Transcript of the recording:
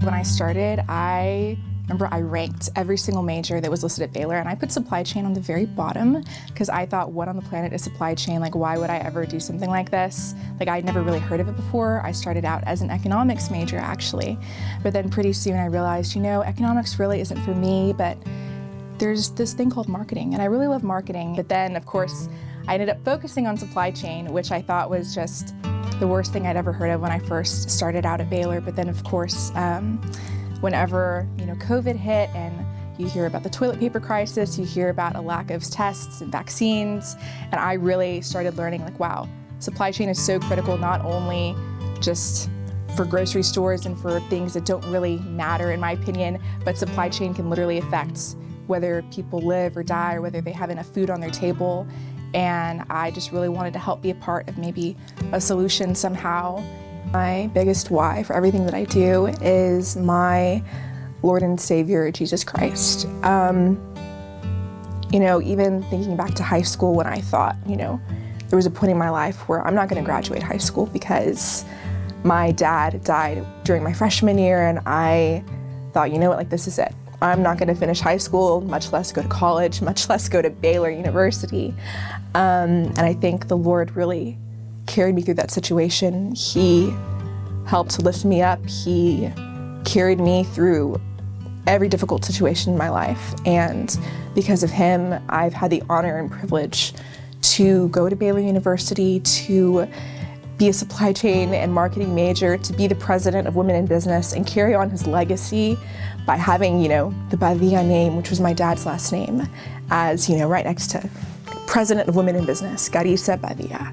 When I started, I remember I ranked every single major that was listed at Baylor, and I put supply chain on the very bottom because I thought, what on the planet is supply chain? Like, why would I ever do something like this? Like, I'd never really heard of it before. I started out as an economics major, actually. But then pretty soon I realized, economics really isn't for me, but there's this thing called marketing, and I really love marketing. But then, of course, I ended up focusing on supply chain, which I thought was just the worst thing I'd ever heard of when I first started out at Baylor. But then, of course, whenever COVID hit and you hear about the toilet paper crisis, you hear about a lack of tests and vaccines, and I really started learning, like, wow, supply chain is so critical, not only just for grocery stores and for things that don't really matter, in my opinion, but supply chain can literally affect whether people live or die or whether they have enough food on their table. And I just really wanted to help be a part of maybe a solution somehow. My biggest why for everything that I do is my Lord and Savior, Jesus Christ. Even thinking back to high school when I thought, there was a point in my life where I'm not gonna graduate high school because my dad died during my freshman year, and I thought, this is it. I'm not gonna finish high school, much less go to college, much less go to Baylor University. And I think the Lord really carried me through that situation. He helped lift me up. He carried me through every difficult situation in my life. And because of him, I've had the honor and privilege to go to Baylor University, to be a supply chain and marketing major, to be the president of Women in Business, and carry on his legacy by having, the Padilla name, which was my dad's last name, as, right next to president of Women in Business, Carissa Padilla.